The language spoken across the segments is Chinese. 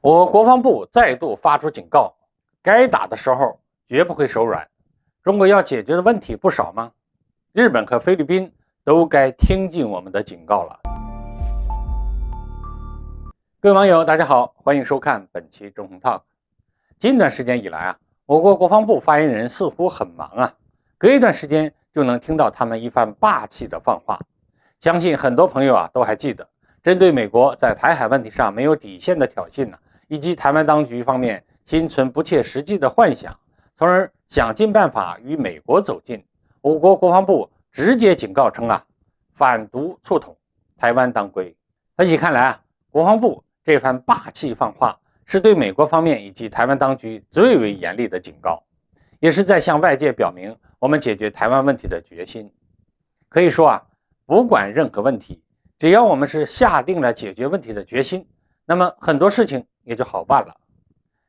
我国防部再度发出警告，该打的时候绝不会手软。中国要解决的问题不少吗？日本和菲律宾都该听进我们的警告了。各位网友大家好，欢迎收看本期中红 Talk。近段时间以来我国国防部发言人似乎很忙隔一段时间就能听到他们一番霸气的放话。相信很多朋友都还记得，针对美国在台海问题上没有底线的挑衅以及台湾当局方面心存不切实际的幻想，从而想尽办法与美国走近，我国国防部直接警告称反独促统，台湾当归。分析看来国防部这番霸气放话是对美国方面以及台湾当局最为严厉的警告，也是在向外界表明我们解决台湾问题的决心。可以说不管任何问题，只要我们是下定了解决问题的决心，那么很多事情也就好办了。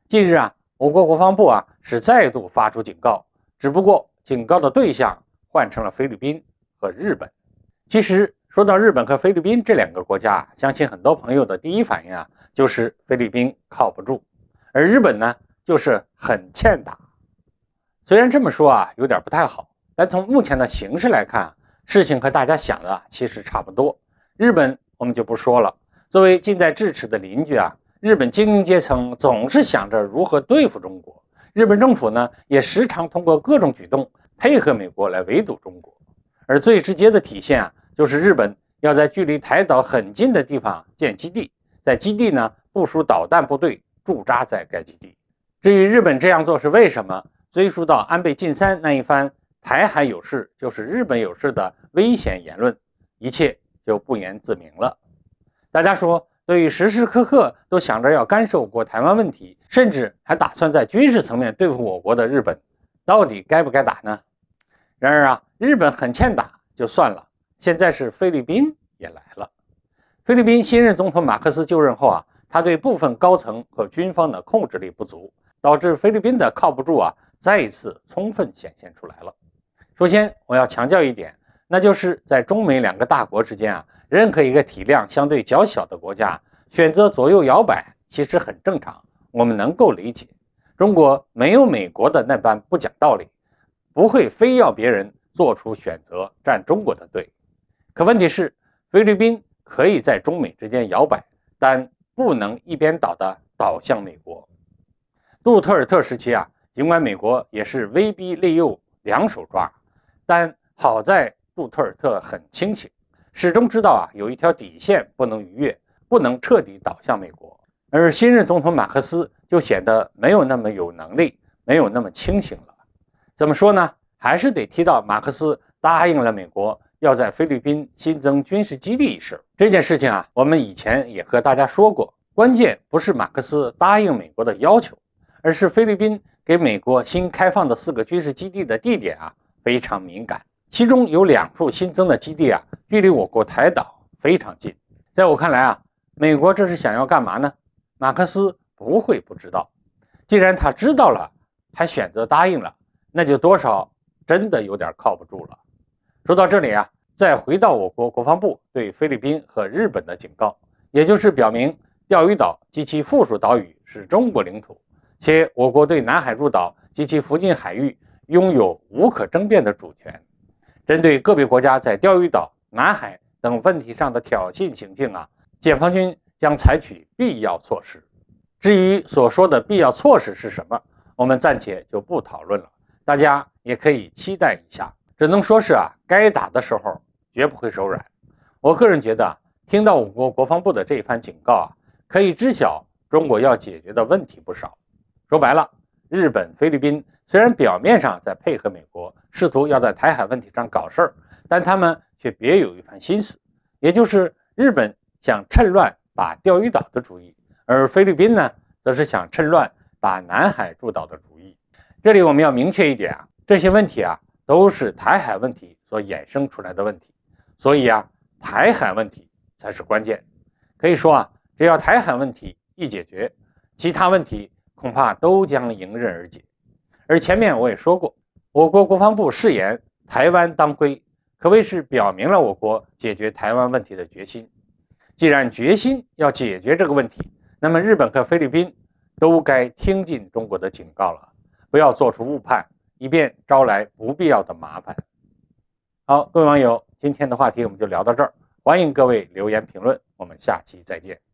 近日我国国防部是再度发出警告，只不过警告的对象换成了菲律宾和日本。其实说到日本和菲律宾这两个国家相信很多朋友的第一反应就是菲律宾靠不住，而日本呢就是很欠打。虽然这么说有点不太好，但从目前的形势来看事情和大家想的其实差不多。日本我们就不说了，作为近在咫尺的邻居日本精英阶层总是想着如何对付中国，日本政府呢也时常通过各种举动配合美国来围堵中国。而最直接的体现就是日本要在距离台岛很近的地方建基地，在基地呢部署导弹部队驻扎在该基地。至于日本这样做是为什么，追溯到安倍晋三那一番台海有事就是日本有事的危险言论，一切就不言自明了。大家说，对于时时刻刻都想着要干涉我国台湾问题，甚至还打算在军事层面对付我国的日本，到底该不该打呢？然而日本很欠打就算了，现在是菲律宾也来了。菲律宾新任总统马克思就任后他对部分高层和军方的控制力不足，导致菲律宾的靠不住再一次充分显现出来了。首先我要强调一点，那就是在中美两个大国之间任何一个体量相对较小的国家选择左右摇摆其实很正常，我们能够理解。中国没有美国的那般不讲道理，不会非要别人做出选择站中国的队。可问题是，菲律宾可以在中美之间摇摆，但不能一边倒向美国。杜特尔特时期尽管美国也是威逼利诱两手抓，但好在杜特尔特很清醒，始终知道有一条底线不能逾越，不能彻底倒向美国。而新任总统马克思就显得没有那么有能力，没有那么清醒了。怎么说呢？还是得提到马克思答应了美国要在菲律宾新增军事基地一事。这件事情我们以前也和大家说过，关键不是马克思答应美国的要求，而是菲律宾给美国新开放的4个军事基地的地点非常敏感，其中有2处新增的基地距离我国台岛非常近。在我看来美国这是想要干嘛呢？马克思不会不知道，既然他知道了还选择答应了，那就多少真的有点靠不住了。说到这里再回到我国国防部对菲律宾和日本的警告，也就是表明钓鱼岛及其附属岛屿是中国领土，且我国对南海诸岛及其附近海域拥有无可争辩的主权。针对个别国家在钓鱼岛、南海等问题上的挑衅行径解放军将采取必要措施。至于所说的必要措施是什么，我们暂且就不讨论了，大家也可以期待一下。只能说是该打的时候绝不会手软。我个人觉得听到我国国防部的这番警告可以知晓中国要解决的问题不少。说白了，日本、菲律宾虽然表面上在配合美国，试图要在台海问题上搞事儿，但他们却别有一番心思，也就是日本想趁乱打钓鱼岛的主意，而菲律宾呢，则是想趁乱打南海诸岛的主意。这里我们要明确一点这些问题都是台海问题所衍生出来的问题，所以台海问题才是关键。可以说只要台海问题一解决，其他问题恐怕都将迎刃而解。而前面我也说过，我国国防部誓言台湾当归，可谓是表明了我国解决台湾问题的决心。既然决心要解决这个问题，那么日本和菲律宾都该听进中国的警告了，不要做出误判，以便招来不必要的麻烦。好，各位网友，今天的话题我们就聊到这儿，欢迎各位留言评论，我们下期再见。